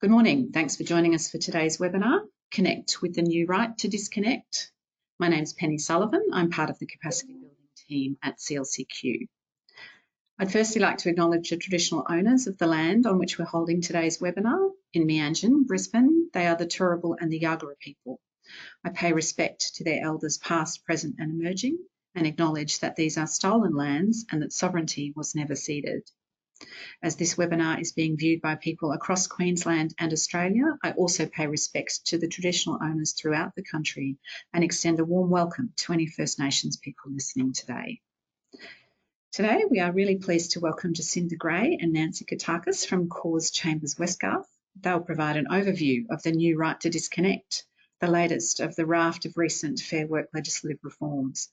Good morning. Thanks for joining us for today's webinar, Connect with the New Right to Disconnect. My name's Penny Sullivan. I'm part of the capacity building team at CLCQ. I'd firstly like to acknowledge the traditional owners of the land on which we're holding today's webinar. In Meanjin, Brisbane, they are the Turrbal and the Yagara people. I pay respect to their elders past, present and emerging, and acknowledge that these are stolen lands and that sovereignty was never ceded. As this webinar is being viewed by people across Queensland and Australia, I also pay respect to the traditional owners throughout the country and extend a warm welcome to any First Nations people listening today. Today, we are really pleased to welcome Jacinda Gray and Nancy Katakis from Cause Chambers Westgarth. They'll provide an overview of the new right to disconnect, the latest of the raft of recent Fair Work legislative reforms,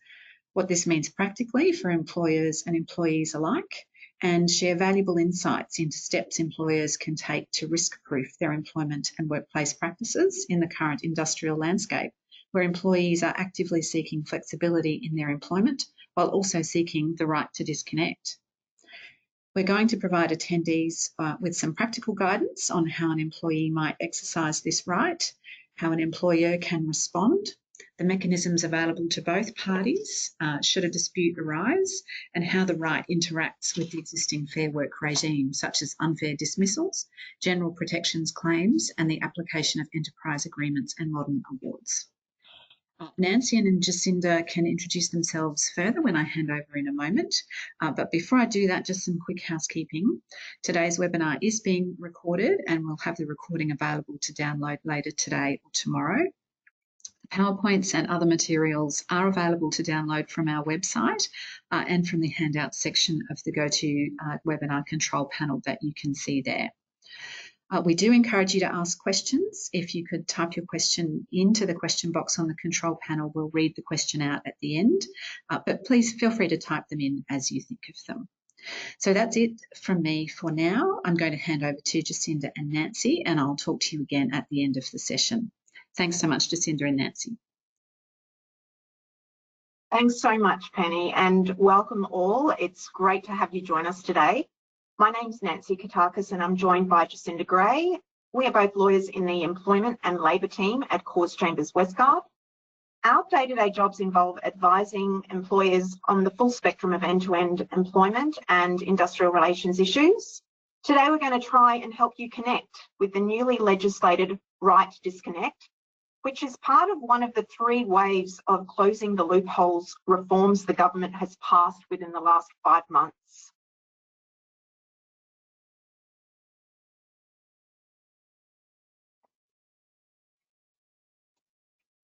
what this means practically for employers and employees alike, and share valuable insights into steps employers can take to risk-proof their employment and workplace practices in the current industrial landscape, where employees are actively seeking flexibility in their employment while also seeking the right to disconnect. We're going to provide attendees with some practical guidance on how an employee might exercise this right, how an employer can respond, the mechanisms available to both parties should a dispute arise, and how the right interacts with the existing Fair Work regime, such as unfair dismissals, general protections claims, and the application of enterprise agreements and modern awards. Nancy and Jacinda can introduce themselves further when I hand over in a moment. But before I do that, just some quick housekeeping. Today's webinar is being recorded and we'll have the recording available to download later today or tomorrow. PowerPoints and other materials are available to download from our website and from the handout section of the GoToWebinar control panel that you can see there. We do encourage you to ask questions. If you could type your question into the question box on the control panel, we'll read the question out at the end, but please feel free to type them in as you think of them. So that's it from me for now. I'm going to hand over to Jacinda and Nancy, and I'll talk to you again at the end of the session. Thanks so much, Jacinda and Nancy. Thanks so much, Penny, and welcome all. It's great to have you join us today. My name's Nancy Katakis and I'm joined by Jacinda Gray. We are both lawyers in the Employment and Labour team at Cause Chambers Westgarth. Our day-to-day jobs involve advising employers on the full spectrum of end-to-end employment and industrial relations issues. Today we're going to try and help you connect with the newly legislated right to disconnect, which is part of one of the three waves of closing the loopholes reforms the government has passed within the last 5 months.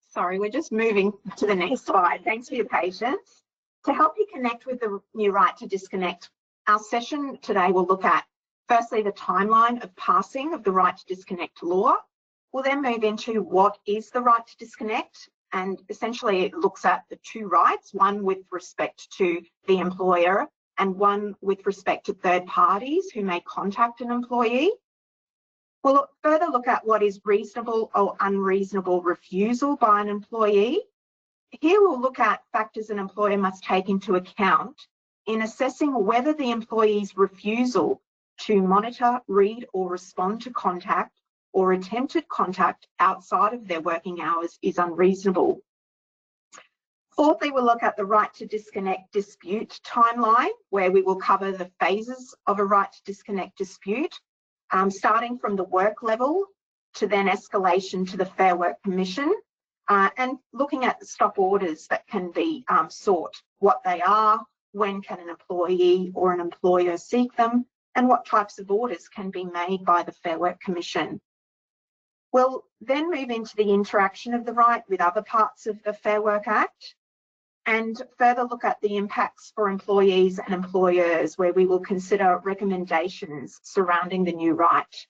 Sorry, we're just moving to the next slide. Thanks for your patience. To help you connect with the new right to disconnect, our session today will look at, firstly, the timeline of passing of the right to disconnect law. We'll then move into what is the right to disconnect, and essentially it looks at the two rights, one with respect to the employer and one with respect to third parties who may contact an employee. We'll further look at what is reasonable or unreasonable refusal by an employee. Here we'll look at factors an employer must take into account in assessing whether the employee's refusal to monitor, read or respond to contact or attempted contact outside of their working hours is unreasonable. Fourthly, we'll look at the right to disconnect dispute timeline, where we will cover the phases of a right to disconnect dispute, starting from the work level to then escalation to the Fair Work Commission, and looking at the stop orders that can be sought, what they are, when can an employee or an employer seek them, and what types of orders can be made by the Fair Work Commission. We'll then move into the interaction of the right with other parts of the Fair Work Act and further look at the impacts for employees and employers, where we will consider recommendations surrounding the new right.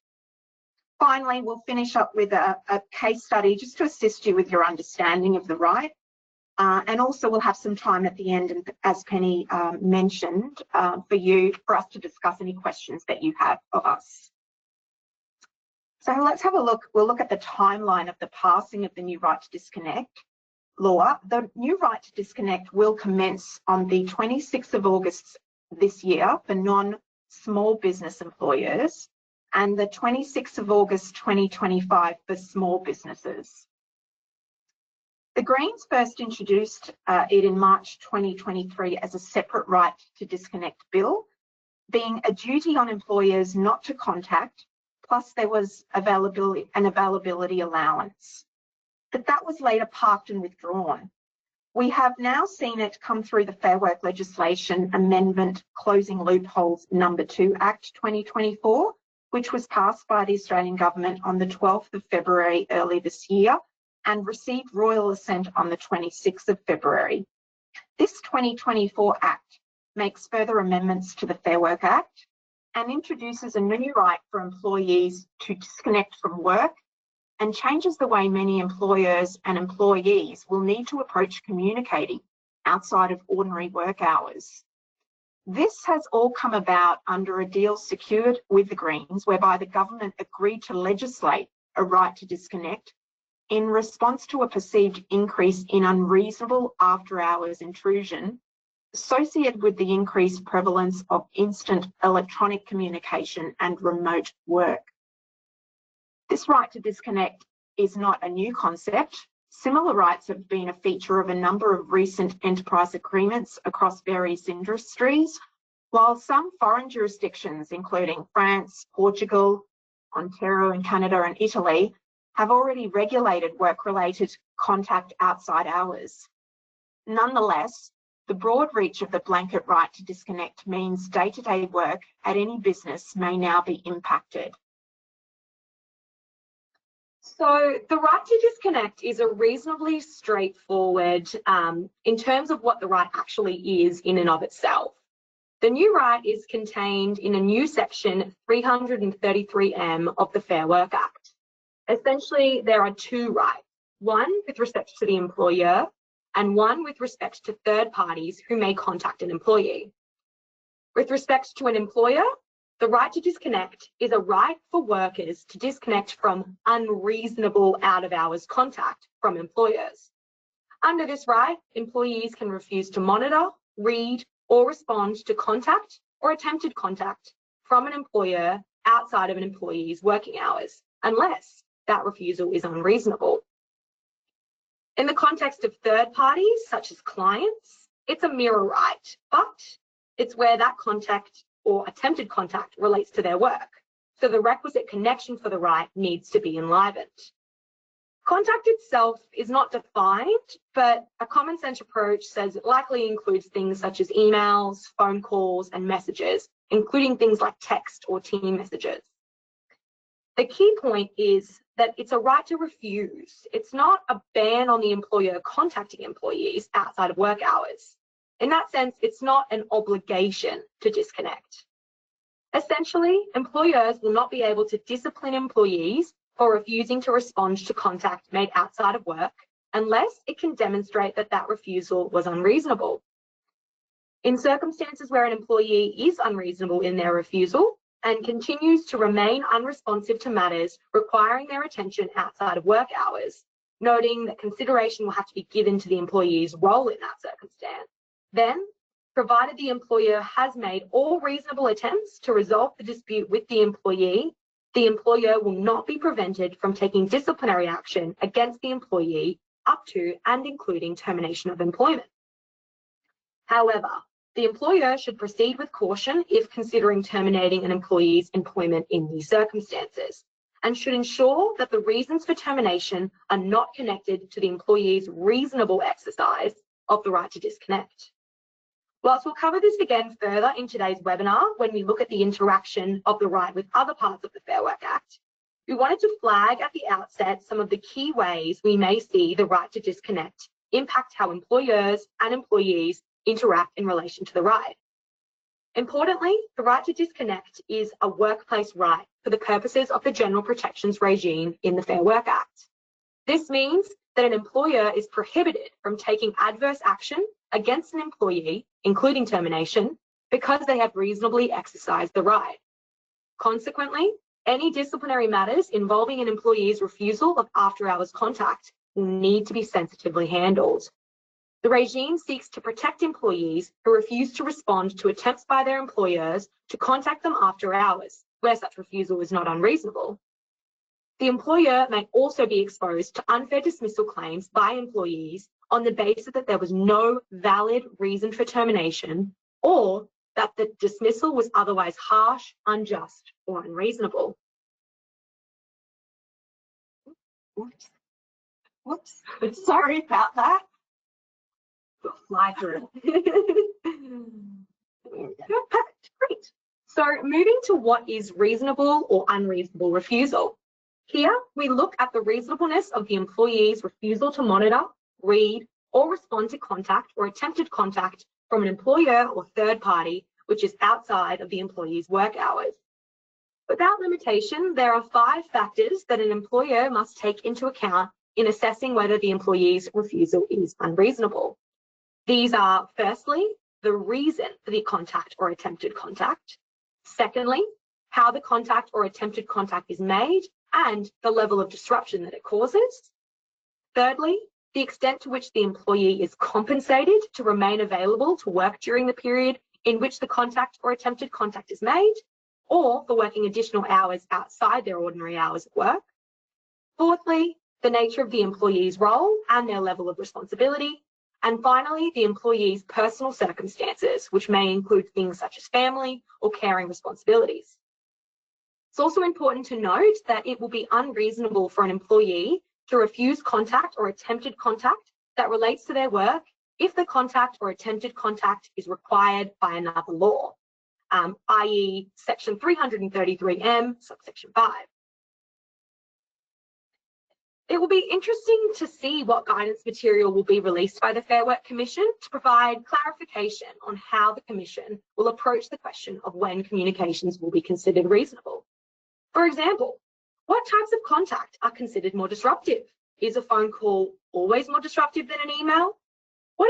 Finally, we'll finish up with a case study just to assist you with your understanding of the right. And also we'll have some time at the end, and as Penny mentioned, for us to discuss any questions that you have of us. So let's have a look. We'll look at the timeline of the passing of the new right to disconnect law. The new right to disconnect will commence on the 26th of August this year for non-small business employers, and the 26th of August 2025 for small businesses. The Greens first introduced it in March 2023 as a separate right to disconnect bill, being a duty on employers not to contact, plus there was an availability allowance. But that was later parked and withdrawn. We have now seen it come through the Fair Work Legislation Amendment Closing Loopholes No. 2 Act 2024, which was passed by the Australian Government on the 12th of February early this year and received royal assent on the 26th of February. This 2024 Act makes further amendments to the Fair Work Act and introduces a new right for employees to disconnect from work and changes the way many employers and employees will need to approach communicating outside of ordinary work hours. This has all come about under a deal secured with the Greens, whereby the government agreed to legislate a right to disconnect in response to a perceived increase in unreasonable after-hours intrusion associated with the increased prevalence of instant electronic communication and remote work. This right to disconnect is not a new concept. Similar rights have been a feature of a number of recent enterprise agreements across various industries, while some foreign jurisdictions, including France, Portugal, Ontario and Canada and Italy, have already regulated work-related contact outside hours. Nonetheless, the broad reach of the blanket right to disconnect means day-to-day work at any business may now be impacted. So the right to disconnect is a reasonably straightforward in terms of what the right actually is in and of itself. The new right is contained in a new section 333M of the Fair Work Act. Essentially, there are two rights, one with respect to the employer and one with respect to third parties who may contact an employee. With respect to an employer, the right to disconnect is a right for workers to disconnect from unreasonable out-of-hours contact from employers. Under this right, employees can refuse to monitor, read, or respond to contact or attempted contact from an employer outside of an employee's working hours, unless that refusal is unreasonable. In the context of third parties, such as clients, it's a mirror right, but it's where that contact or attempted contact relates to their work. So the requisite connection for the right needs to be enlivened. Contact itself is not defined, but a common sense approach says it likely includes things such as emails, phone calls, and messages, including things like text or team messages. The key point is that it's a right to refuse. It's not a ban on the employer contacting employees outside of work hours. In that sense, it's not an obligation to disconnect. Essentially, employers will not be able to discipline employees for refusing to respond to contact made outside of work unless it can demonstrate that that refusal was unreasonable. In circumstances where an employee is unreasonable in their refusal and continues to remain unresponsive to matters requiring their attention outside of work hours, noting that consideration will have to be given to the employee's role in that circumstance, then, provided the employer has made all reasonable attempts to resolve the dispute with the employer will not be prevented from taking disciplinary action against the employee up to and including termination of employment. However, the employer should proceed with caution if considering terminating an employee's employment in these circumstances, and should ensure that the reasons for termination are not connected to the employee's reasonable exercise of the right to disconnect. Whilst we'll cover this again further in today's webinar when we look at the interaction of the right with other parts of the Fair Work Act, we wanted to flag at the outset some of the key ways we may see the right to disconnect impact how employers and employees interact in relation to the right. Importantly, the right to disconnect is a workplace right for the purposes of the general protections regime in the Fair Work Act. This means that an employer is prohibited from taking adverse action against an employee, including termination, because they have reasonably exercised the right. Consequently, any disciplinary matters involving an employee's refusal of after-hours contact will need to be sensitively handled. The regime seeks to protect employees who refuse to respond to attempts by their employers to contact them after hours, where such refusal is not unreasonable. The employer may also be exposed to unfair dismissal claims by employees on the basis that there was no valid reason for termination or that the dismissal was otherwise harsh, unjust, or unreasonable. Whoops. Sorry about that. Fly through. Perfect. Great. So moving to what is reasonable or unreasonable refusal. Here we look at the reasonableness of the employee's refusal to monitor, read, or respond to contact or attempted contact from an employer or third party which is outside of the employee's work hours. Without limitation, there are 5 factors that an employer must take into account in assessing whether the employee's refusal is unreasonable. These are, firstly, the reason for the contact or attempted contact. Secondly, how the contact or attempted contact is made and the level of disruption that it causes. Thirdly, the extent to which the employee is compensated to remain available to work during the period in which the contact or attempted contact is made, or for working additional hours outside their ordinary hours of work. Fourthly, the nature of the employee's role and their level of responsibility. And finally, the employee's personal circumstances, which may include things such as family or caring responsibilities. It's also important to note that it will be unreasonable for an employee to refuse contact or attempted contact that relates to their work if the contact or attempted contact is required by another law, i.e. section 333M, subsection 5. It will be interesting to see what guidance material will be released by the Fair Work Commission to provide clarification on how the Commission will approach the question of when communications will be considered reasonable. For example, what types of contact are considered more disruptive? Is a phone call always more disruptive than an email? What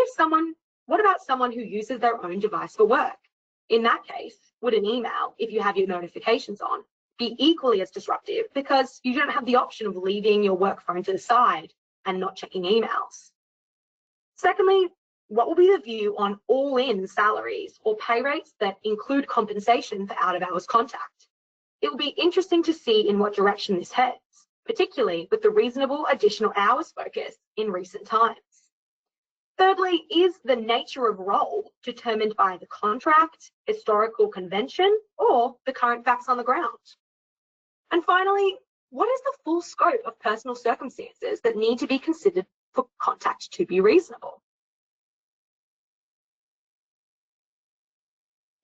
about someone who uses their own device for work? In that case, would an email, if you have your notifications on, be equally as disruptive because you don't have the option of leaving your work phone to the side and not checking emails? Secondly, what will be the view on all-in salaries or pay rates that include compensation for out-of-hours contact? It will be interesting to see in what direction this heads, particularly with the reasonable additional hours focus in recent times. Thirdly, is the nature of role determined by the contract, historical convention, or the current facts on the ground? And finally, what is the full scope of personal circumstances that need to be considered for contact to be reasonable?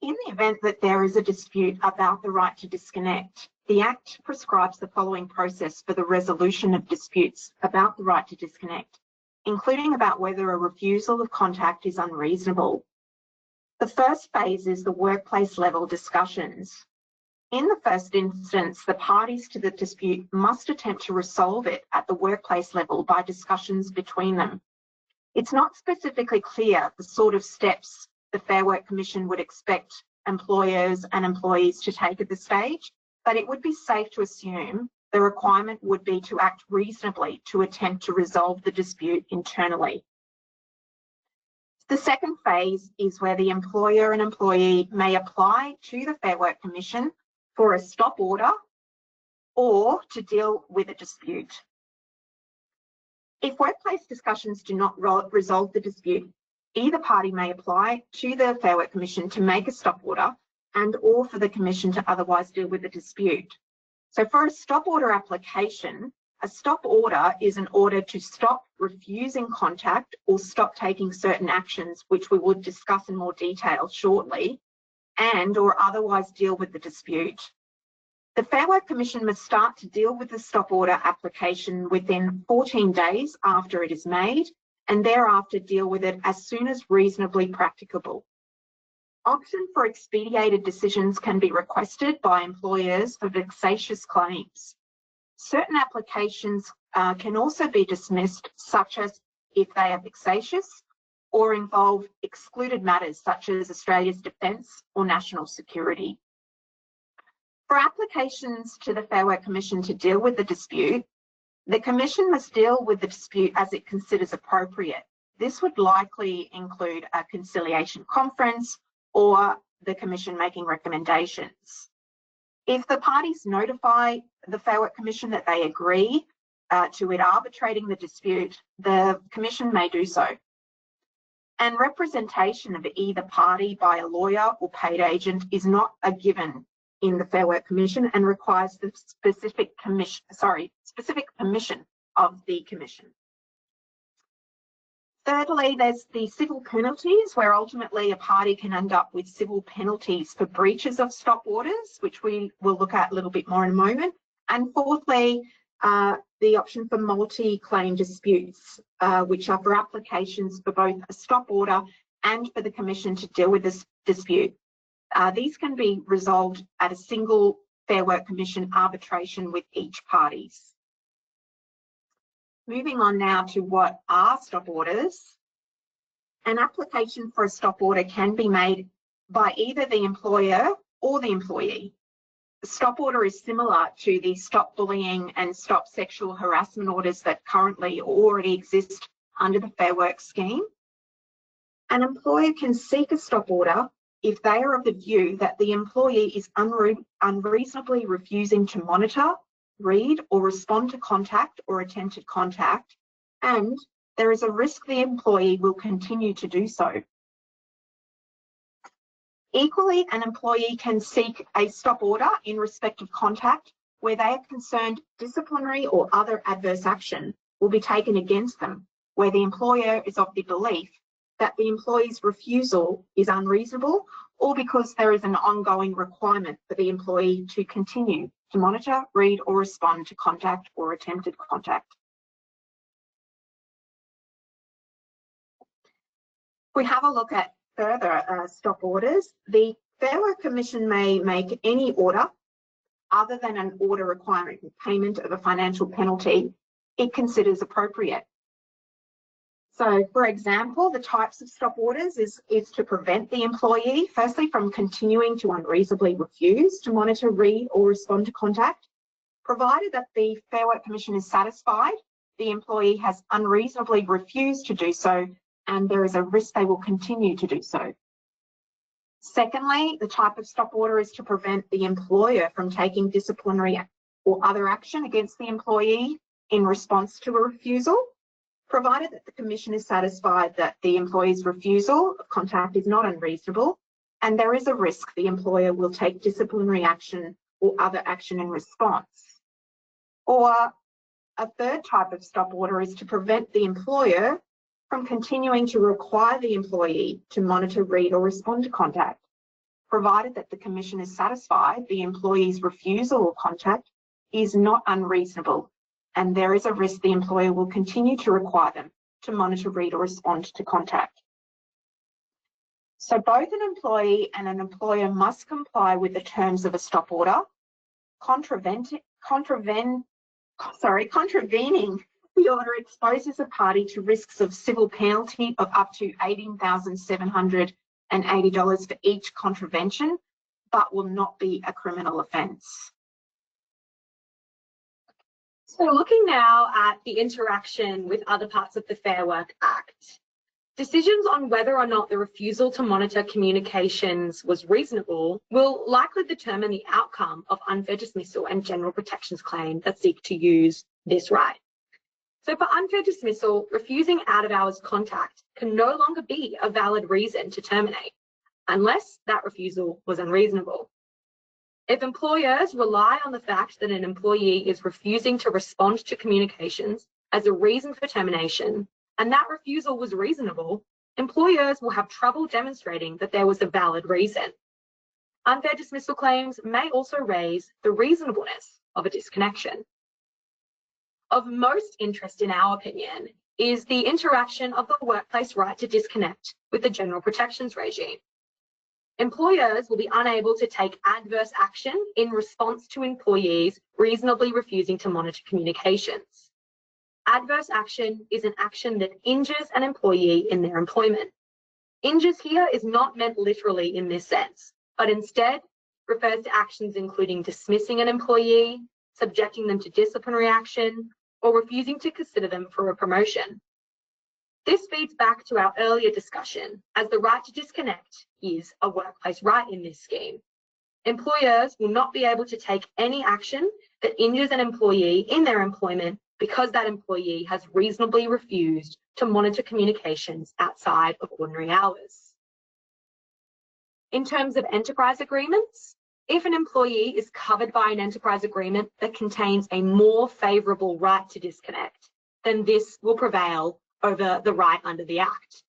In the event that there is a dispute about the right to disconnect, the Act prescribes the following process for the resolution of disputes about the right to disconnect, including about whether a refusal of contact is unreasonable. The first phase is the workplace level discussions. In the first instance, the parties to the dispute must attempt to resolve it at the workplace level by discussions between them. It's not specifically clear the sort of steps the Fair Work Commission would expect employers and employees to take at this stage, but it would be safe to assume the requirement would be to act reasonably to attempt to resolve the dispute internally. The second phase is where the employer and employee may apply to the Fair Work Commission for a stop order or to deal with a dispute. If workplace discussions do not resolve the dispute, either party may apply to the Fair Work Commission to make a stop order and or for the Commission to otherwise deal with the dispute. So for a stop order application, a stop order is an order to stop refusing contact or stop taking certain actions, which we will discuss in more detail shortly, and or otherwise deal with the dispute. The Fair Work Commission must start to deal with the stop order application within 14 days after it is made, and thereafter deal with it as soon as reasonably practicable. Option for expedited decisions can be requested by employers for vexatious claims. Certain applications can also be dismissed, such as if they are vexatious or involve excluded matters such as Australia's defence or national security. For applications to the Fair Work Commission to deal with the dispute, the Commission must deal with the dispute as it considers appropriate. This would likely include a conciliation conference or the Commission making recommendations. If the parties notify the Fair Work Commission that they agree to it arbitrating the dispute, the Commission may do so. And representation of either party by a lawyer or paid agent is not a given in the Fair Work Commission and requires the specific permission of the Commission. Thirdly, there's the civil penalties, where ultimately a party can end up with civil penalties for breaches of stop orders, which we will look at a little bit more in a moment. And fourthly, the option for multi-claim disputes, which are for applications for both a stop order and for the Commission to deal with this dispute. These can be resolved at a single Fair Work Commission arbitration with each parties. Moving on now to what are stop orders. An application for a stop order can be made by either the employer or the employee. The stop order is similar to the stop bullying and stop sexual harassment orders that currently already exist under the Fair Work scheme. An employer can seek a stop order if they are of the view that the employee is unreasonably refusing to monitor, read or respond to contact or attempted contact, and there is a risk the employee will continue to do so. Equally, an employee can seek a stop order in respect of contact where they are concerned disciplinary or other adverse action will be taken against them, where the employer is of the belief that the employee's refusal is unreasonable or because there is an ongoing requirement for the employee to continue to monitor, read or respond to contact or attempted contact. If we have a look at further stop orders, the Fair Work Commission may make any order other than an order requiring payment of a financial penalty it considers appropriate. So, for example, the types of stop orders is to prevent the employee, firstly, from continuing to unreasonably refuse to monitor, read or respond to contact, provided that the Fair Work Commission is satisfied the employee has unreasonably refused to do so and there is a risk they will continue to do so. Secondly, the type of stop order is to prevent the employer from taking disciplinary or other action against the employee in response to a refusal, provided that the Commission is satisfied that the employee's refusal of contact is not unreasonable and there is a risk the employer will take disciplinary action or other action in response. Or a third type of stop order is to prevent the employer from continuing to require the employee to monitor, read or respond to contact, provided that the Commission is satisfied the employee's refusal of contact is not unreasonable and there is a risk the employer will continue to require them to monitor, read or respond to contact. So both an employee and an employer must comply with the terms of a stop order. Contravening the order exposes a party to risks of civil penalty of up to $18,780 for each contravention, but will not be a criminal offence. So looking now at the interaction with other parts of the Fair Work Act, decisions on whether or not the refusal to monitor communications was reasonable will likely determine the outcome of unfair dismissal and general protections claims that seek to use this right. So for unfair dismissal, refusing out-of-hours contact can no longer be a valid reason to terminate, unless that refusal was unreasonable. If employers rely on the fact that an employee is refusing to respond to communications as a reason for termination, and that refusal was reasonable, employers will have trouble demonstrating that there was a valid reason. Unfair dismissal claims may also raise the reasonableness of a disconnection. Of most interest, in our opinion, is the interaction of the workplace right to disconnect with the general protections regime. Employers will be unable to take adverse action in response to employees reasonably refusing to monitor communications. Adverse action is an action that injures an employee in their employment. Injures here is not meant literally in this sense, but instead refers to actions including dismissing an employee, subjecting them to disciplinary action, or refusing to consider them for a promotion. This feeds back to our earlier discussion, as the right to disconnect is a workplace right in this scheme. Employers will not be able to take any action that injures an employee in their employment because that employee has reasonably refused to monitor communications outside of ordinary hours. In terms of enterprise agreements, if an employee is covered by an enterprise agreement that contains a more favourable right to disconnect, then this will prevail over the right under the Act.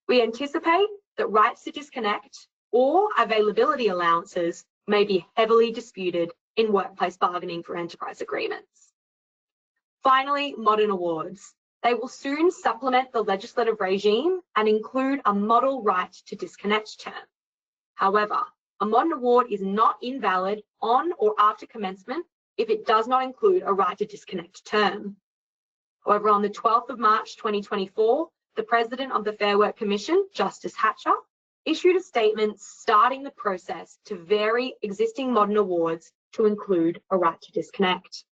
We anticipate that rights to disconnect or availability allowances may be heavily disputed in workplace bargaining for enterprise agreements. Finally, modern awards. They will soon supplement the legislative regime and include a model right to disconnect term. However, a modern award is not invalid on or after commencement if it does not include a right to disconnect term. However, on the 12th of March 2024, the President of the Fair Work Commission, Justice Hatcher, issued a statement starting the process to vary existing modern awards to include a right to disconnect.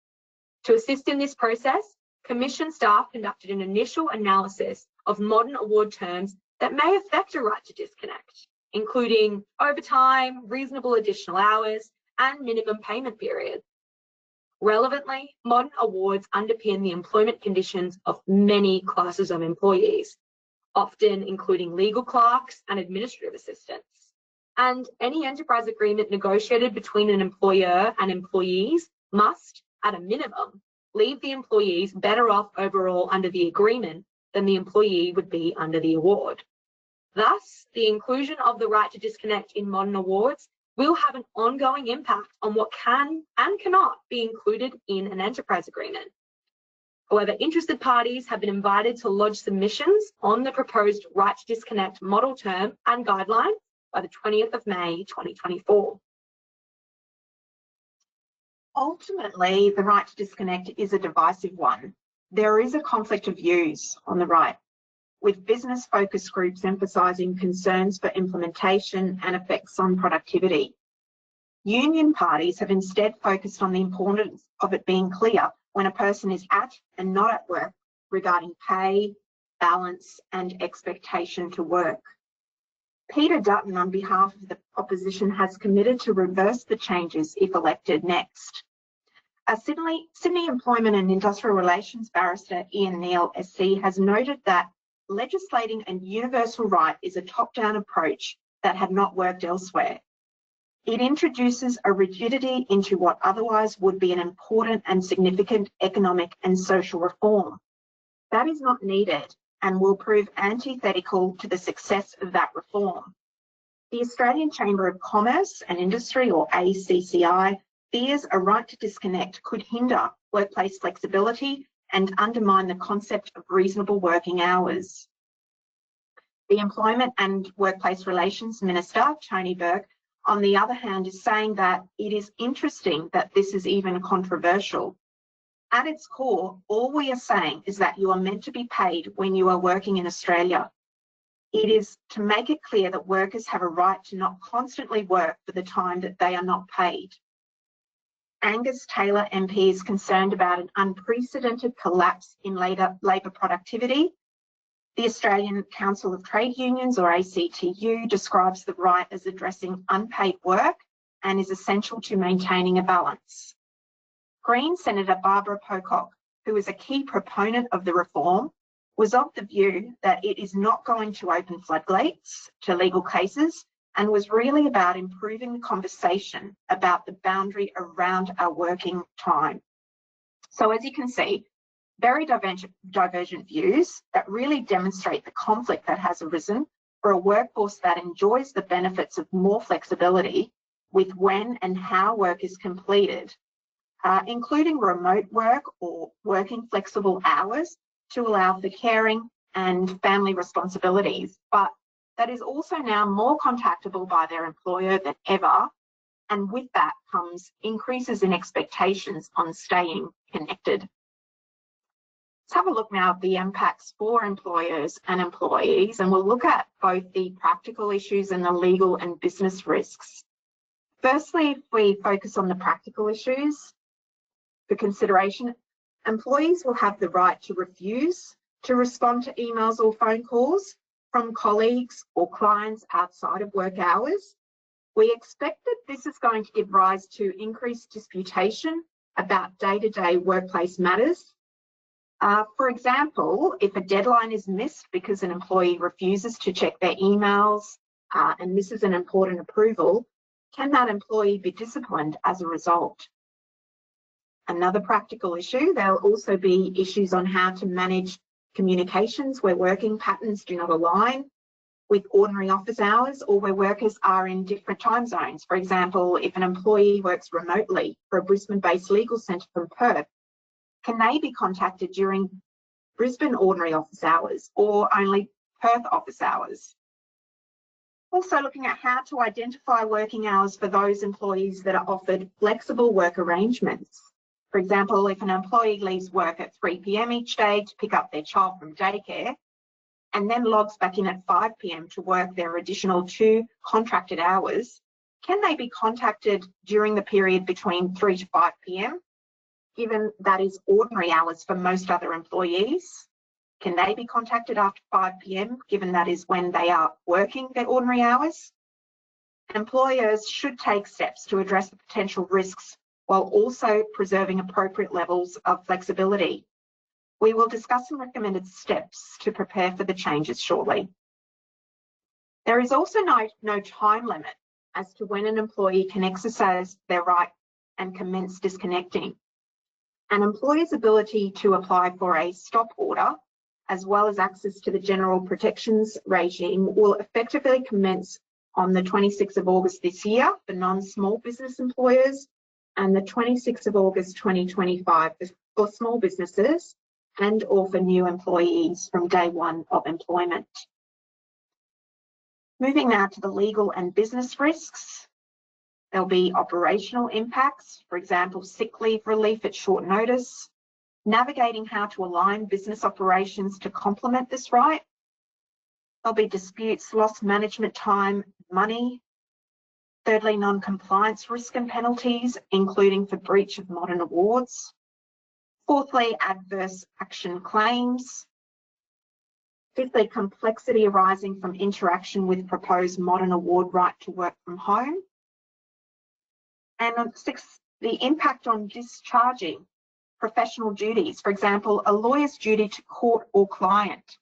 To assist in this process, Commission staff conducted an initial analysis of modern award terms that may affect a right to disconnect, including overtime, reasonable additional hours, and minimum payment period. Relevantly, modern awards underpin the employment conditions of many classes of employees, often including legal clerks and administrative assistants. And any enterprise agreement negotiated between an employer and employees must, at a minimum, leave the employees better off overall under the agreement than the employee would be under the award. Thus, the inclusion of the right to disconnect in modern awards will have an ongoing impact on what can and cannot be included in an enterprise agreement. However, interested parties have been invited to lodge submissions on the proposed right to disconnect model term and guideline by the 20th of May 2024. Ultimately, the right to disconnect is a divisive one. There is a conflict of views on the right, with business focus groups emphasising concerns for implementation and effects on productivity. Union parties have instead focused on the importance of it being clear when a person is at and not at work regarding pay, balance, and expectation to work. Peter Dutton, on behalf of the opposition, has committed to reverse the changes if elected next. A Sydney Employment and Industrial Relations barrister, Ian Neal SC, has noted that legislating a universal right is a top-down approach that had not worked elsewhere. It introduces a rigidity into what otherwise would be an important and significant economic and social reform. That is not needed and will prove antithetical to the success of that reform. The Australian Chamber of Commerce and Industry, or ACCI, fears a right to disconnect could hinder workplace flexibility and undermine the concept of reasonable working hours. The Employment and Workplace Relations Minister, Tony Burke, on the other hand, is saying that it is interesting that this is even controversial. At its core, all we are saying is that you are meant to be paid when you are working in Australia. It is to make it clear that workers have a right to not constantly work for the time that they are not paid. Angus Taylor MP is concerned about an unprecedented collapse in labour productivity. The Australian Council of Trade Unions, or ACTU, describes the right as addressing unpaid work and is essential to maintaining a balance. Green Senator Barbara Pocock, who is a key proponent of the reform, was of the view that it is not going to open floodgates to legal cases and was really about improving the conversation about the boundary around our working time. So as you can see, very divergent views that really demonstrate the conflict that has arisen for a workforce that enjoys the benefits of more flexibility with when and how work is completed, including remote work or working flexible hours to allow for caring and family responsibilities, but that is also now more contactable by their employer than ever, and with that comes increases in expectations on staying connected. Let's have a look now at the impacts for employers and employees, and we'll look at both the practical issues and the legal and business risks. Firstly, if we focus on the practical issues for consideration, employees will have the right to refuse to respond to emails or phone calls from colleagues or clients outside of work hours. We expect that this is going to give rise to increased disputation about day-to-day workplace matters. For example, if a deadline is missed because an employee refuses to check their emails and misses an important approval, can that employee be disciplined as a result? Another practical issue, there'll also be issues on how to manage communications where working patterns do not align with ordinary office hours or where workers are in different time zones. For example, if an employee works remotely for a Brisbane-based legal centre from Perth, can they be contacted during Brisbane ordinary office hours or only Perth office hours? Also looking at how to identify working hours for those employees that are offered flexible work arrangements. For example, if an employee leaves work at 3 p.m. each day to pick up their child from daycare and then logs back in at 5 p.m. to work their additional 2 contracted hours, can they be contacted during the period between 3 to 5 p.m, given that is ordinary hours for most other employees? Can they be contacted after 5 p.m, given that is when they are working their ordinary hours? Employers should take steps to address the potential risks while also preserving appropriate levels of flexibility. We will discuss some recommended steps to prepare for the changes shortly. There is also no time limit as to when an employee can exercise their right and commence disconnecting. An employer's ability to apply for a stop order, as well as access to the general protections regime, will effectively commence on the 26th of August this year for non-small business employers and the 26th of August 2025 for small businesses and or for new employees from day one of employment. Moving now to the legal and business risks. There'll be operational impacts, for example, sick leave relief at short notice, navigating how to align business operations to complement this right. There'll be disputes, lost management time, money. Thirdly, non-compliance risk and penalties, including for breach of modern awards. Fourthly, adverse action claims. Fifthly, complexity arising from interaction with proposed modern award right to work from home. And sixth, the impact on discharging professional duties. For example, a lawyer's duty to court or client.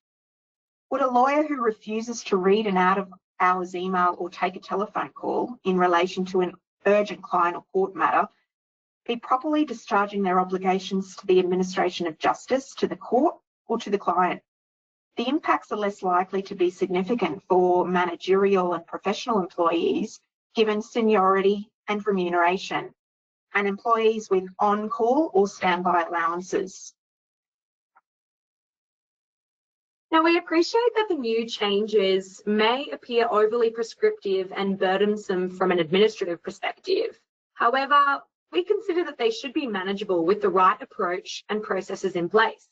Would a lawyer who refuses to read an out-of-hours email or take a telephone call in relation to an urgent client or court matter be properly discharging their obligations to the administration of justice, to the court or to the client? The impacts are less likely to be significant for managerial and professional employees given seniority and remuneration, and employees with on-call or standby allowances. Now, we appreciate that the new changes may appear overly prescriptive and burdensome from an administrative perspective. However, we consider that they should be manageable with the right approach and processes in place.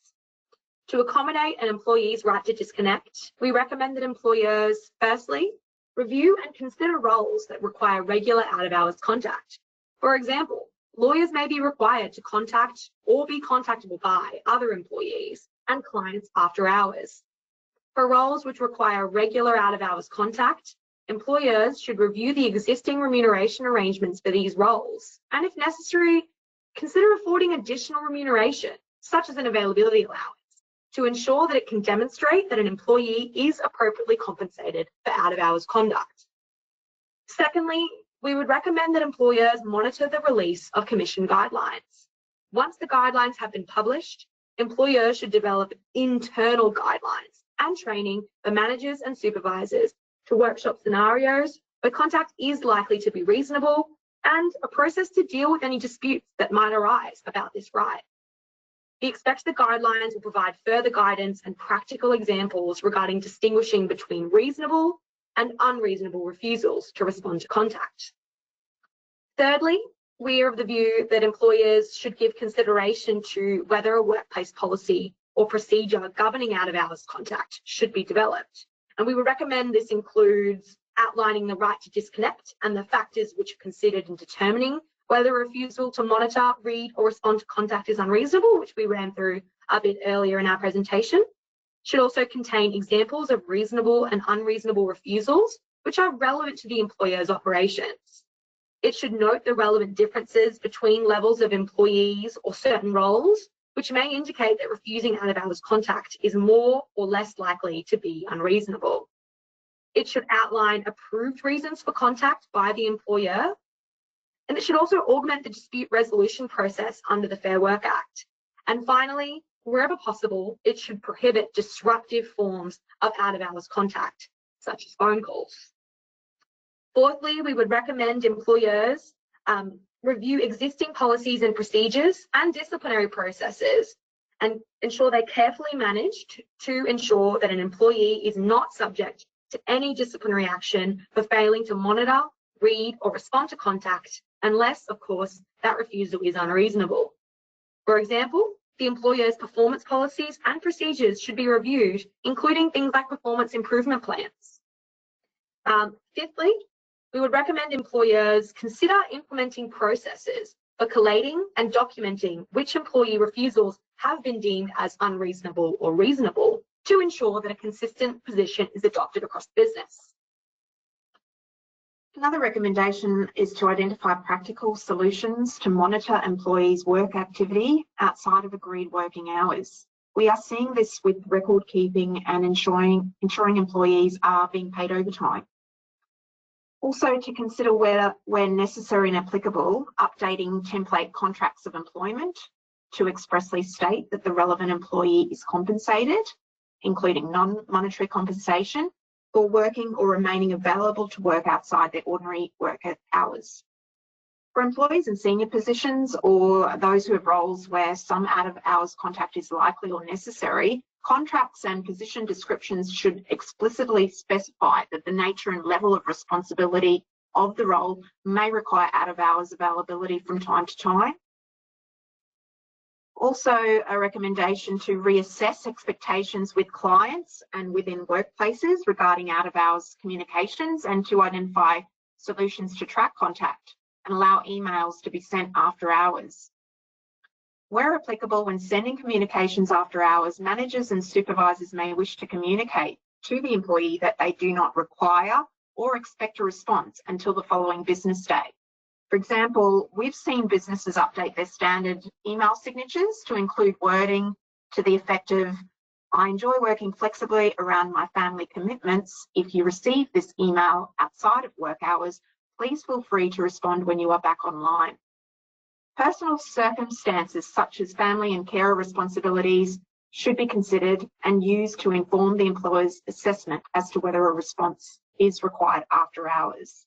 To accommodate an employee's right to disconnect, we recommend that employers, firstly, review and consider roles that require regular out-of-hours contact. For example, lawyers may be required to contact or be contactable by other employees and clients after hours. For roles which require regular out-of-hours contact, employers should review the existing remuneration arrangements for these roles, and if necessary, consider affording additional remuneration, such as an availability allowance, to ensure that it can demonstrate that an employee is appropriately compensated for out-of-hours conduct. Secondly, we would recommend that employers monitor the release of commission guidelines. Once the guidelines have been published, employers should develop internal guidelines and training for managers and supervisors to workshop scenarios where contact is likely to be reasonable and a process to deal with any disputes that might arise about this right. We expect the guidelines will provide further guidance and practical examples regarding distinguishing between reasonable and unreasonable refusals to respond to contact. Thirdly, we are of the view that employers should give consideration to whether a workplace policy or procedure governing out-of-hours contact should be developed. And we would recommend this includes outlining the right to disconnect and the factors which are considered in determining whether a refusal to monitor, read or respond to contact is unreasonable, which we ran through a bit earlier in our presentation. Should also contain examples of reasonable and unreasonable refusals which are relevant to the employer's operations. It should note the relevant differences between levels of employees or certain roles, which may indicate that refusing out-of-hours contact is more or less likely to be unreasonable. It should outline approved reasons for contact by the employer, and it should also augment the dispute resolution process under the Fair Work Act. And finally, wherever possible, it should prohibit disruptive forms of out-of-hours contact, such as phone calls. Fourthly, we would recommend employers review existing policies and procedures and disciplinary processes and ensure they carefully manage to ensure that an employee is not subject to any disciplinary action for failing to monitor, read, or respond to contact, unless, of course, that refusal is unreasonable. For example, the employer's performance policies and procedures should be reviewed, including things like performance improvement plans. Fifthly, we would recommend employers consider implementing processes for collating and documenting which employee refusals have been deemed as unreasonable or reasonable to ensure that a consistent position is adopted across business. Another recommendation is to identify practical solutions to monitor employees' work activity outside of agreed working hours. We are seeing this with record keeping and ensuring employees are being paid overtime. Also, to consider whether, when necessary and applicable, updating template contracts of employment to expressly state that the relevant employee is compensated, including non-monetary compensation, for working or remaining available to work outside their ordinary work hours. For employees in senior positions or those who have roles where some out-of-hours contact is likely or necessary, contracts and position descriptions should explicitly specify that the nature and level of responsibility of the role may require out-of-hours availability from time to time. Also, a recommendation to reassess expectations with clients and within workplaces regarding out-of-hours communications, and to identify solutions to track contact and allow emails to be sent after hours. Where applicable, when sending communications after hours, managers and supervisors may wish to communicate to the employee that they do not require or expect a response until the following business day. For example, we've seen businesses update their standard email signatures to include wording to the effect of, "I enjoy working flexibly around my family commitments. If you receive this email outside of work hours, please feel free to respond when you are back online." Personal circumstances such as family and carer responsibilities should be considered and used to inform the employer's assessment as to whether a response is required after hours.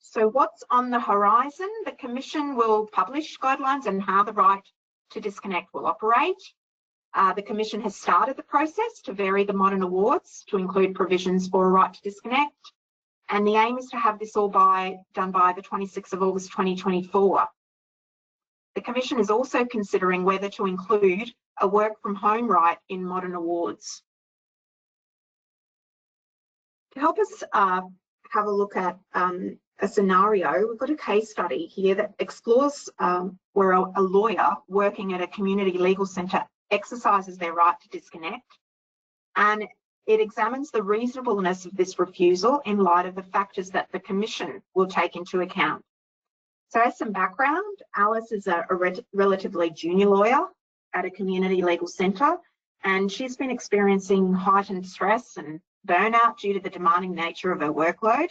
So what's on the horizon? The Commission will publish guidelines on how the right to disconnect will operate. The Commission has started the process to vary the modern awards to include provisions for a right to disconnect. And the aim is to have this all done by the 26th of August 2024. The Commission is also considering whether to include a work from home right in modern awards. To help us have a look at a scenario, we've got a case study here that explores where a lawyer working at a community legal centre exercises their right to disconnect, and it examines the reasonableness of this refusal in light of the factors that the Commission will take into account. So as some background, Alice is a relatively junior lawyer at a community legal centre, and she's been experiencing heightened stress and burnout due to the demanding nature of her workload,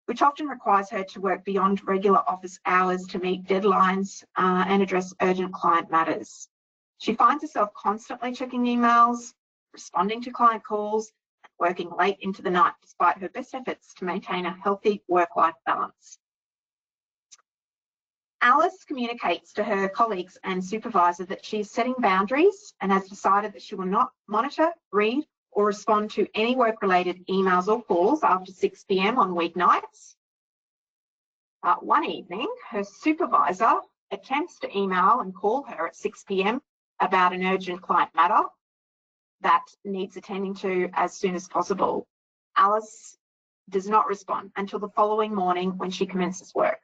which often requires her to work beyond regular office hours to meet deadlines and address urgent client matters. She finds herself constantly checking emails, responding to client calls, and working late into the night despite her best efforts to maintain a healthy work-life balance. Alice communicates to her colleagues and supervisor that she is setting boundaries and has decided that she will not monitor, read, or respond to any work-related emails or calls after 6 p.m. on weeknights. One evening, her supervisor attempts to email and call her at 6 p.m. about an urgent client matter that needs attending to as soon as possible. Alice does not respond until the following morning when she commences work.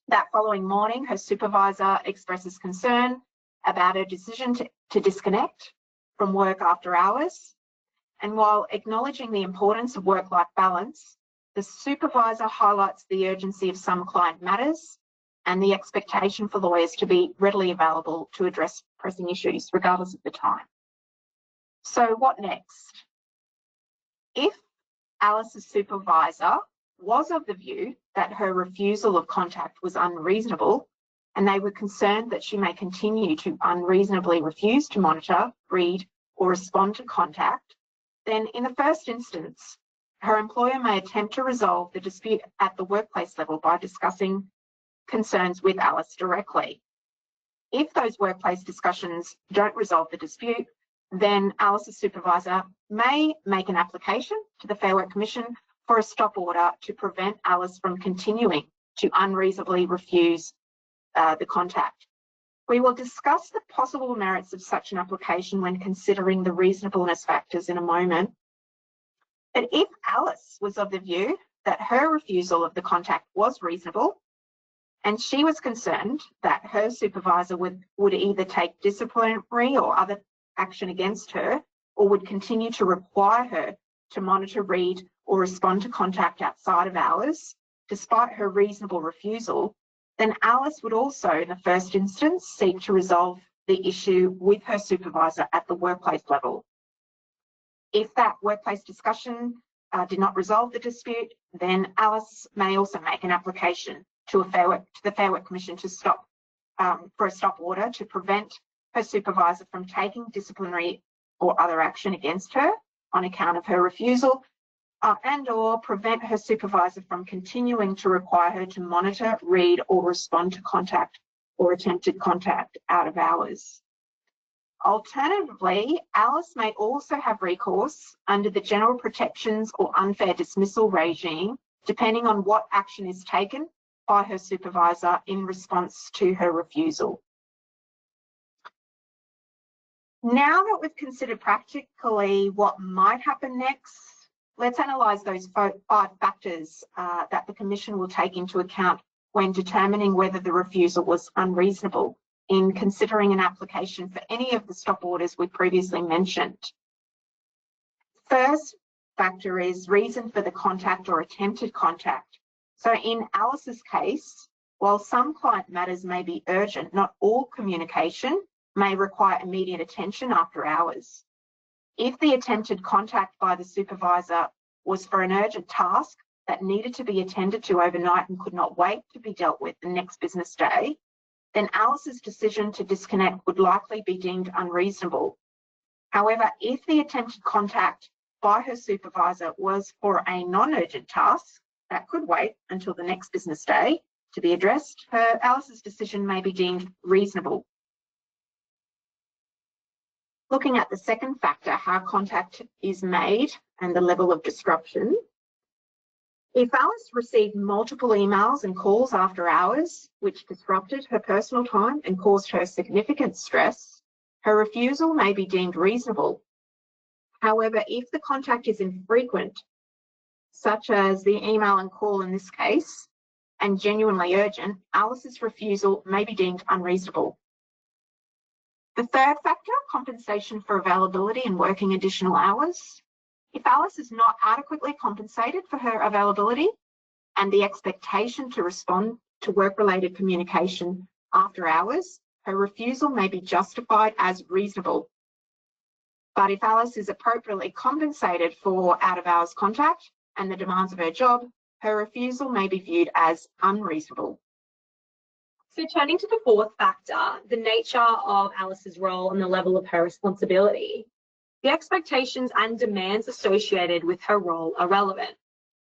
That following morning, her supervisor expresses concern about her decision to disconnect from work after hours, And while acknowledging the importance of work-life balance, the supervisor highlights the urgency of some client matters and the expectation for lawyers to be readily available to address pressing issues, regardless of the time. So what next? If Alice's supervisor was of the view that her refusal of contact was unreasonable, and they were concerned that she may continue to unreasonably refuse to monitor, read, or respond to contact, then in the first instance, her employer may attempt to resolve the dispute at the workplace level by discussing concerns with Alice directly. If those workplace discussions don't resolve the dispute, then Alice's supervisor may make an application to the Fair Work Commission for a stop order to prevent Alice from continuing to unreasonably refuse the contact. We will discuss the possible merits of such an application when considering the reasonableness factors in a moment. But if Alice was of the view that her refusal of the contact was reasonable, and she was concerned that her supervisor would either take disciplinary or other action against her, or would continue to require her to monitor, read, or respond to contact outside of hours, despite her reasonable refusal, then Alice would also, in the first instance, seek to resolve the issue with her supervisor at the workplace level. If that workplace discussion did not resolve the dispute, then Alice may also make an application to the Fair Work Commission to for a stop order to prevent her supervisor from taking disciplinary or other action against her on account of her refusal, and or prevent her supervisor from continuing to require her to monitor, read, or respond to contact or attempted contact out of hours. Alternatively, Alice may also have recourse under the general protections or unfair dismissal regime, depending on what action is taken by her supervisor in response to her refusal. Now that we've considered practically what might happen next, let's analyse those 5 factors that the Commission will take into account when determining whether the refusal was unreasonable in considering an application for any of the stop orders we previously mentioned. First factor is reason for the contact or attempted contact. So in Alice's case, while some client matters may be urgent, not all communication may require immediate attention after hours. If the attempted contact by the supervisor was for an urgent task that needed to be attended to overnight and could not wait to be dealt with the next business day, then Alice's decision to disconnect would likely be deemed unreasonable. However, if the attempted contact by her supervisor was for a non-urgent task that could wait until the next business day to be addressed, Alice's decision may be deemed reasonable. Looking at the second factor, how contact is made and the level of disruption. If Alice received multiple emails and calls after hours, which disrupted her personal time and caused her significant stress, her refusal may be deemed reasonable. However, if the contact is infrequent, such as the email and call in this case, and genuinely urgent, Alice's refusal may be deemed unreasonable. The third factor, compensation for availability and working additional hours. If Alice is not adequately compensated for her availability and the expectation to respond to work-related communication after hours, her refusal may be justified as reasonable. But if Alice is appropriately compensated for out-of-hours contact and the demands of her job, her refusal may be viewed as unreasonable. So turning to the fourth factor, the nature of Alice's role and the level of her responsibility. The expectations and demands associated with her role are relevant.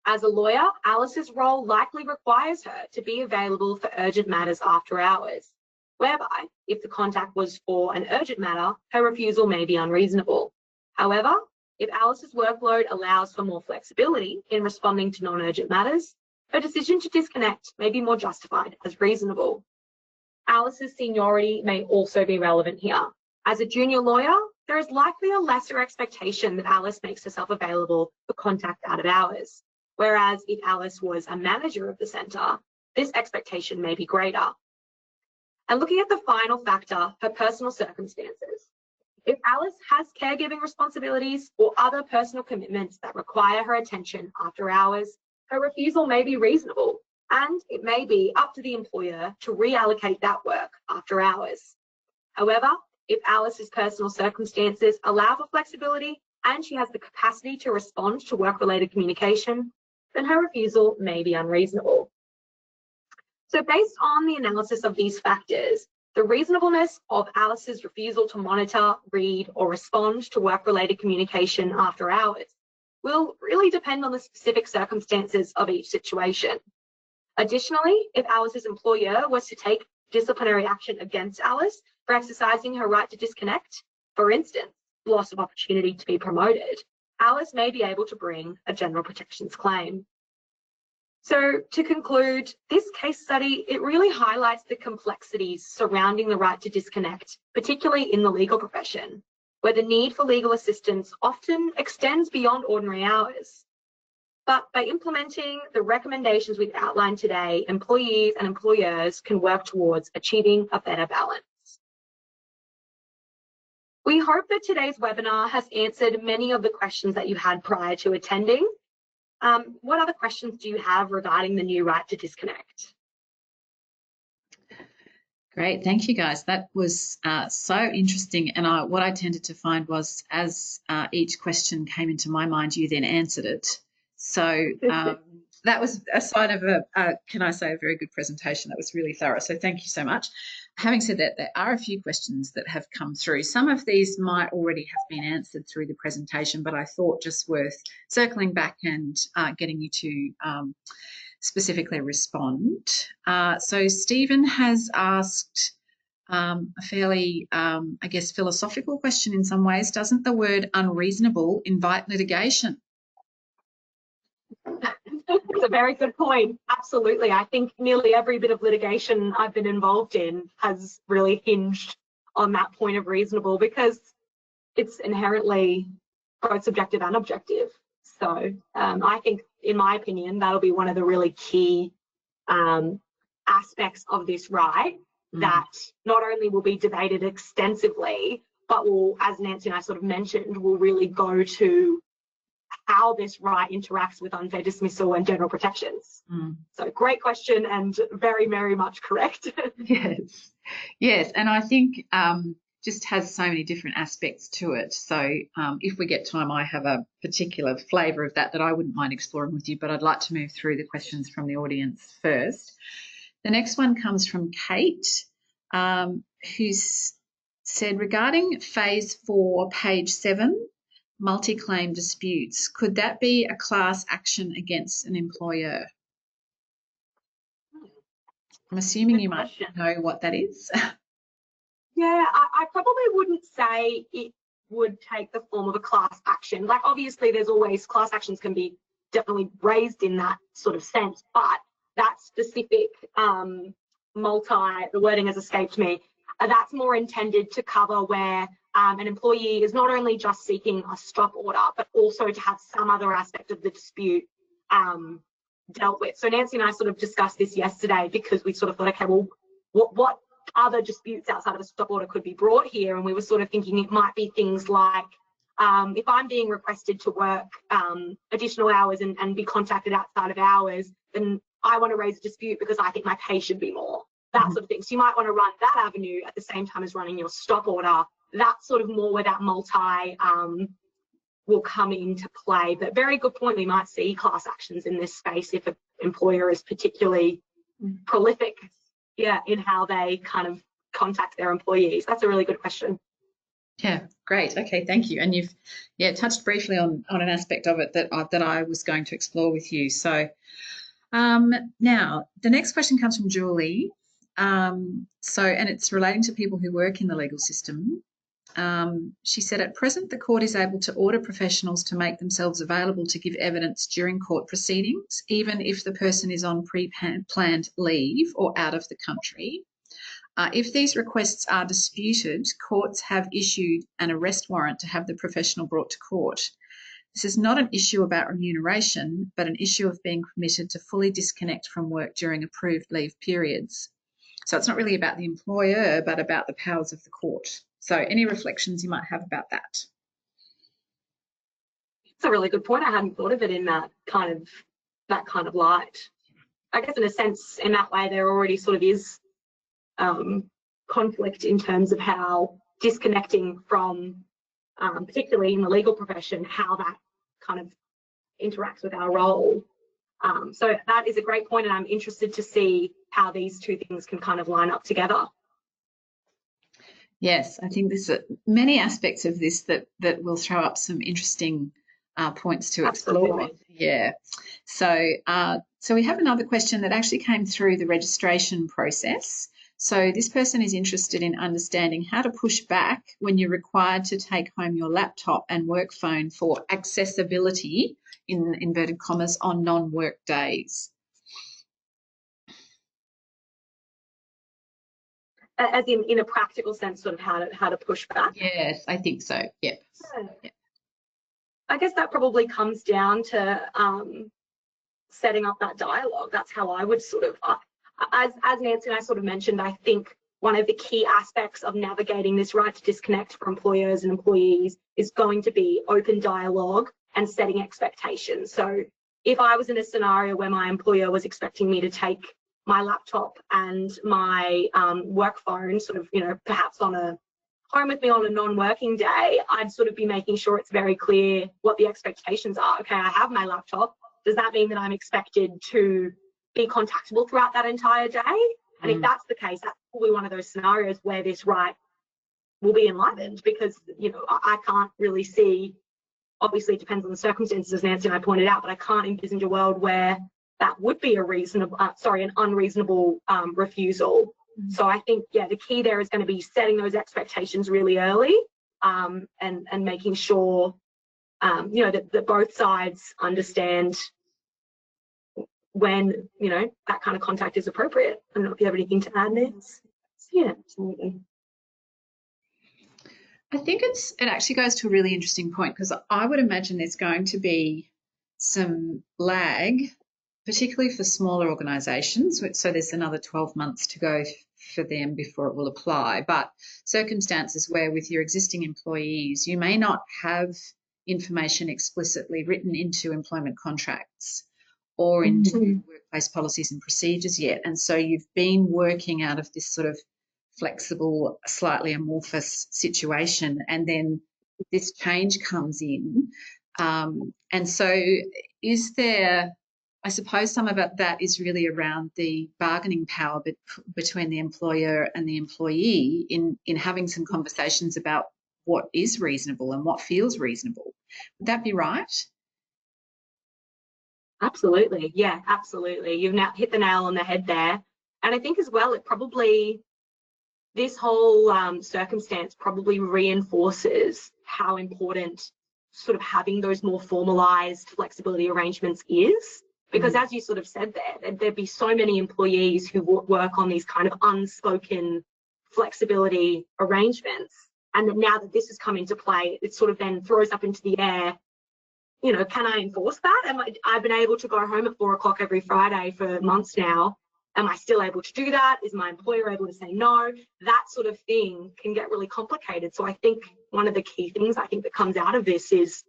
As a lawyer, Alice's role likely requires her to be available for urgent matters after hours, whereby if the contact was for an urgent matter, her refusal may be unreasonable. However, if Alice's workload allows for more flexibility in responding to non-urgent matters, her decision to disconnect may be more justified as reasonable. Alice's seniority may also be relevant here. As a junior lawyer, there is likely a lesser expectation that Alice makes herself available for contact out of hours, whereas if Alice was a manager of the centre, this expectation may be greater. And looking at the final factor, her personal circumstances. If Alice has caregiving responsibilities or other personal commitments that require her attention after hours, her refusal may be reasonable, and it may be up to the employer to reallocate that work after hours. However, if Alice's personal circumstances allow for flexibility and she has the capacity to respond to work-related communication, then her refusal may be unreasonable. So based on the analysis of these factors, the reasonableness of Alice's refusal to monitor, read, or respond to work-related communication after hours will really depend on the specific circumstances of each situation. Additionally, if Alice's employer was to take disciplinary action against Alice for exercising her right to disconnect, for instance, loss of opportunity to be promoted, Alice may be able to bring a general protections claim. So to conclude, this case study, it really highlights the complexities surrounding the right to disconnect, particularly in the legal profession, where the need for legal assistance often extends beyond ordinary hours. But by implementing the recommendations we've outlined today, employees and employers can work towards achieving a better balance. We hope that today's webinar has answered many of the questions that you had prior to attending. What other questions do you have regarding the new right to disconnect? Great, thank you guys. That was so interesting. And what I tended to find was as each question came into my mind, you then answered it. So that was a sign of can I say, a very good presentation. That was really thorough. So thank you so much. Having said that, there are a few questions that have come through. Some of these might already have been answered through the presentation, but I thought just worth circling back and getting you to specifically respond. So Stephen has asked a fairly, I guess, philosophical question in some ways. Doesn't the word unreasonable invite litigation? It's a very good point. Absolutely. I think nearly every bit of litigation I've been involved in has really hinged on that point of reasonable, because it's inherently both subjective and objective. So I think, in my opinion, that'll be one of the really key aspects of this right, that not only will be debated extensively, but will, as Nancy and I sort of mentioned, will really go to how this right interacts with unfair dismissal and general protections. So great question, and very, very much correct. Yes, and I think just has so many different aspects to it. So if we get time, I have a particular flavour of that I wouldn't mind exploring with you, but I'd like to move through the questions from the audience first. The next one comes from Kate, who's said, regarding phase 4, page 7, multi-claim disputes, could that be a class action against an employer? I'm assuming you might know what that is. Yeah, I probably wouldn't say it would take the form of a class action. Like, obviously, there's always class actions can be definitely raised in that sort of sense, but that specific the wording has escaped me, that's more intended to cover where an employee is not only just seeking a stop order, but also to have some other aspect of the dispute dealt with. So Nancy and I sort of discussed this yesterday, because we sort of thought, okay, well, what other disputes outside of a stop order could be brought here? And we were sort of thinking it might be things like, if I'm being requested to work additional hours and be contacted outside of hours, then I want to raise a dispute because I think my pay should be more, that sort of thing. So you might want to run that avenue at the same time as running your stop order. That's sort of more where that multi will come into play. But very good point, we might see class actions in this space if an employer is particularly prolific, in how they kind of contact their employees. That's a really good question. Yeah, great. Okay, thank you. And you've touched briefly on an aspect of it that I was going to explore with you. So now the next question comes from Julie. And it's relating to people who work in the legal system. She said, at present, the court is able to order professionals to make themselves available to give evidence during court proceedings, even if the person is on pre-planned leave or out of the country. If these requests are disputed, courts have issued an arrest warrant to have the professional brought to court. This is not an issue about remuneration, but an issue of being permitted to fully disconnect from work during approved leave periods. So it's not really about the employer, but about the powers of the court. So any reflections you might have about that? It's a really good point. I hadn't thought of it in that kind of light. I guess in a sense, in that way, there already sort of is conflict in terms of how disconnecting from, particularly in the legal profession, how that kind of interacts with our role. So that is a great point, and I'm interested to see how these two things can kind of line up together. Yes, I think there's many aspects of this that will throw up some interesting points to explore. Absolutely. Yeah. So we have another question that actually came through the registration process. So this person is interested in understanding how to push back when you're required to take home your laptop and work phone for accessibility, in inverted commas, on non-work days. As in a practical sense, sort of how to push back. Yes, I think so. Yep. Yeah. I guess that probably comes down to setting up that dialogue. That's how I would sort of, as Nancy and I sort of mentioned, I think one of the key aspects of navigating this right to disconnect for employers and employees is going to be open dialogue and setting expectations. So if I was in a scenario where my employer was expecting me to take my laptop and my work phone sort of, perhaps home with me on a non-working day, I'd sort of be making sure it's very clear what the expectations are. Okay, I have my laptop. Does that mean that I'm expected to be contactable throughout that entire day? And if that's the case, that's probably one of those scenarios where this right will be enlivened, because, I can't really see, obviously it depends on the circumstances, as Nancy and I pointed out, but I can't envisage a world where that would be an unreasonable refusal. So I think, the key there is going to be setting those expectations really early, and making sure, that both sides understand when, that kind of contact is appropriate. I don't know if you have anything to add, Nancy. Yeah, absolutely. I think it actually goes to a really interesting point, because I would imagine there's going to be some lag, particularly for smaller organisations. So there's another 12 months to go for them before it will apply. But circumstances where with your existing employees, you may not have information explicitly written into employment contracts or into workplace policies and procedures yet. And so you've been working out of this sort of flexible, slightly amorphous situation, and then this change comes in. And so is there, I suppose some of that is really around the bargaining power between the employer and the employee in having some conversations about what is reasonable and what feels reasonable. Would that be right? Absolutely. Yeah, absolutely. You've now hit the nail on the head there. And I think as well, this whole circumstance probably reinforces how important sort of having those more formalised flexibility arrangements is. Because as you sort of said there'd be so many employees who work on these kind of unspoken flexibility arrangements. And that now that this has come into play, it sort of then throws up into the air, can I enforce that? I've been able to go home at 4 o'clock every Friday for months now. Am I still able to do that? Is my employer able to say no? That sort of thing can get really complicated. So I think one of the key things I think that comes out of this is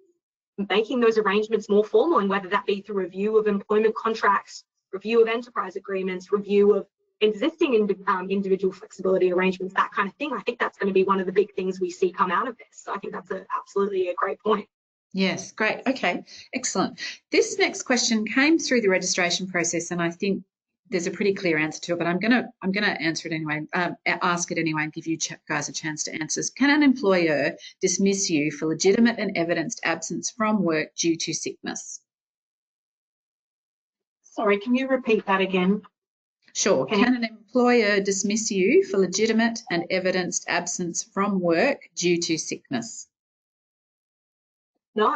making those arrangements more formal, and whether that be through review of employment contracts, review of enterprise agreements, review of existing individual flexibility arrangements, that kind of thing. I think that's going to be one of the big things we see come out of this. So I think that's absolutely a great point. Yes, great. Okay, excellent. This next question came through the registration process, and I think there's a pretty clear answer to it, but I'm gonna answer it anyway. Ask it anyway, and give you guys a chance to answer. Can an employer dismiss you for legitimate and evidenced absence from work due to sickness? Sorry, can you repeat that again? Sure. Can an employer dismiss you for legitimate and evidenced absence from work due to sickness? No,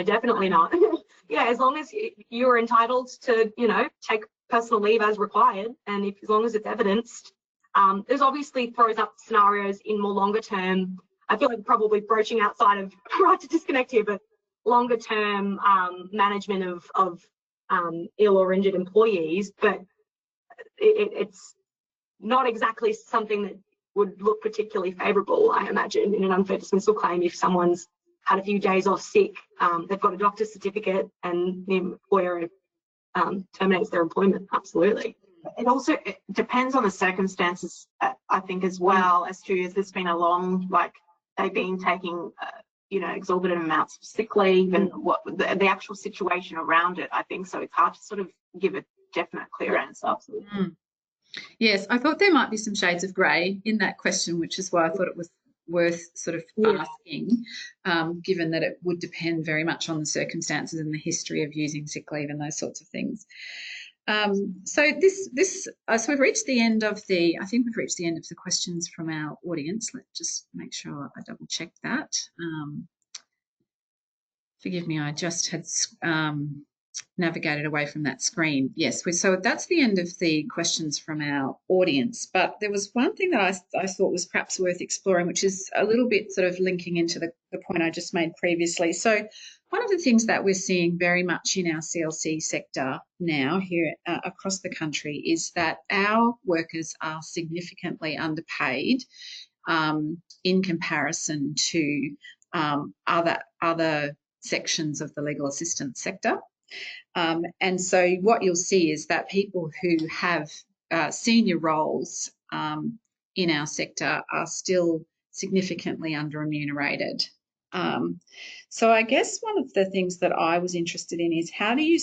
definitely not. Yeah, as long as you're entitled to, take personal leave as required, and as long as it's evidenced. There's obviously throws up scenarios in more longer term. I feel like probably broaching outside of right to disconnect here, but longer term management of ill or injured employees. But it's not exactly something that would look particularly favourable, I imagine, in an unfair dismissal claim if someone's had a few days off sick, they've got a doctor's certificate and the employer terminates their employment. Absolutely. It depends on the circumstances, I think, as well, as to if there's been a long, like they've been taking, exorbitant amounts of sick leave and what the actual situation around it, I think. So it's hard to sort of give a definite, clear answer. Absolutely. Yes, I thought there might be some shades of grey in that question, which is why I thought it was worth sort of asking, given that it would depend very much on the circumstances and the history of using sick leave and those sorts of things. So we've reached the end of I think we've reached the end of the questions from our audience. Let's just make sure I double check that. Forgive me, I just had navigated away from that screen. Yes, so that's the end of the questions from our audience. But there was one thing that I thought was perhaps worth exploring, which is a little bit sort of linking into the point I just made previously. So one of the things that we're seeing very much in our CLC sector now here across the country is that our workers are significantly underpaid in comparison to other sections of the legal assistance sector. And so what you'll see is that people who have senior roles in our sector are still significantly under-remunerated. So I guess one of the things that I was interested in is how do you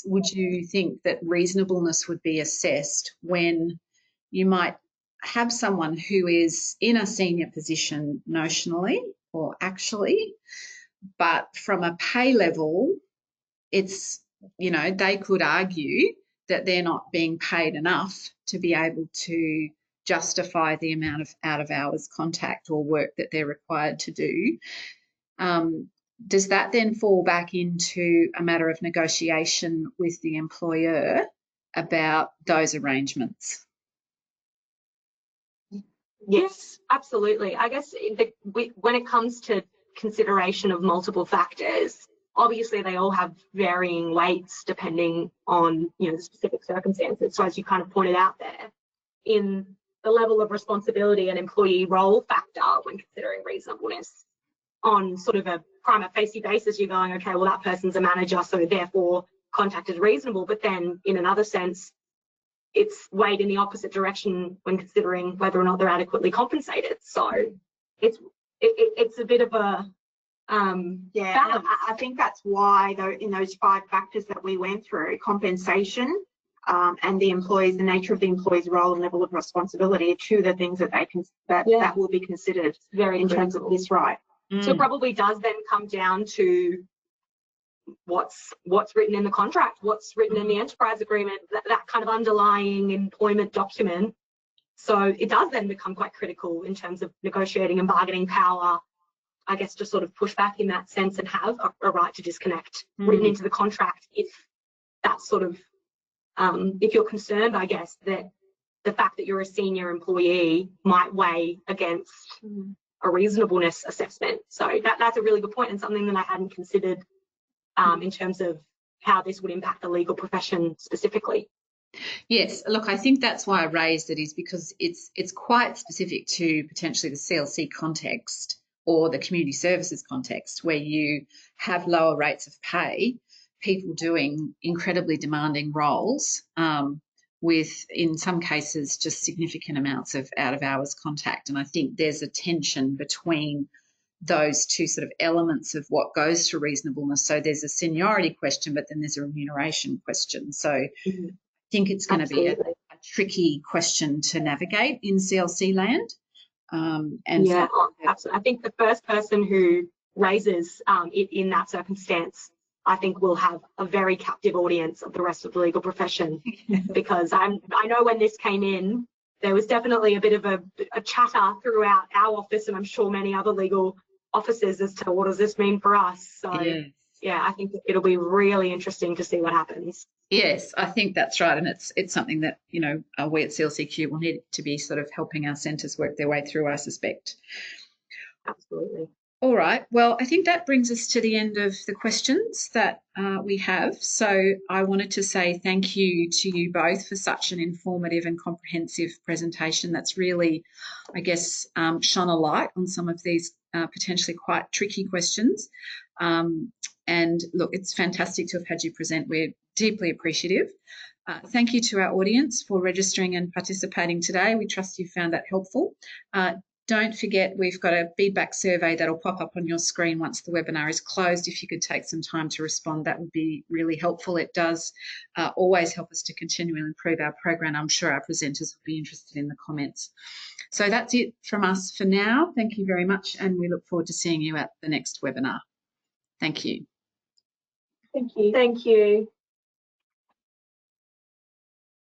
would you think that reasonableness would be assessed when you might have someone who is in a senior position notionally or actually, but from a pay level, it's, they could argue that they're not being paid enough to be able to justify the amount of out-of-hours contact or work that they're required to do. Does that then fall back into a matter of negotiation with the employer about those arrangements? Yes, absolutely. I guess when it comes to consideration of multiple factors, obviously they all have varying weights depending on the specific circumstances. So as you kind of pointed out there, in the level of responsibility and employee role factor when considering reasonableness, on sort of a prima facie basis, you're going, okay, well, that person's a manager, so therefore contact is reasonable. But then in another sense, it's weighed in the opposite direction when considering whether or not they're adequately compensated. So it's a bit of a balance. I think that's why, though, in those 5 factors that we went through, compensation and the nature of the employee's role and level of responsibility are 2 of the things that that will be considered in terms of this right. So it probably does then come down to what's written in the contract, what's written in the enterprise agreement, that kind of underlying employment document. So it does then become quite critical in terms of negotiating and bargaining power, I guess, to sort of push back in that sense and have a right to disconnect written into the contract if that's sort of, if you're concerned, I guess, that the fact that you're a senior employee might weigh against a reasonableness assessment. So that's a really good point and something that I hadn't considered in terms of how this would impact the legal profession specifically. Yes, look, I think that's why I raised it, is because it's quite specific to potentially the CLC context or the community services context, where you have lower rates of pay, people doing incredibly demanding roles with, in some cases, just significant amounts of out-of-hours contact. And I think there's a tension between those 2 sort of elements of what goes to reasonableness. So there's a seniority question, but then there's a remuneration question. So I think it's going to be a tricky question to navigate in CLC land. Absolutely. I think the first person who raises it in that circumstance, I think will have a very captive audience of the rest of the legal profession, because I know when this came in, there was definitely a bit of a chatter throughout our office, and I'm sure many other legal offices, as to what does this mean for us. So I think it'll be really interesting to see what happens. Yes, I think that's right, and it's something that we at CLCQ will need to be sort of helping our centres work their way through, I suspect. Absolutely. All right. Well, I think that brings us to the end of the questions that we have. So I wanted to say thank you to you both for such an informative and comprehensive presentation. That's really, I guess, shone a light on some of these potentially quite tricky questions. And look, it's fantastic to have had you present. We're deeply appreciative. Thank you to our audience for registering and participating today. We trust you found that helpful. Don't forget, we've got a feedback survey that'll pop up on your screen once the webinar is closed. If you could take some time to respond, that would be really helpful. It does always help us to continually improve our program. I'm sure our presenters will be interested in the comments. So that's it from us for now. Thank you very much, and we look forward to seeing you at the next webinar. Thank you. Thank you. Thank you.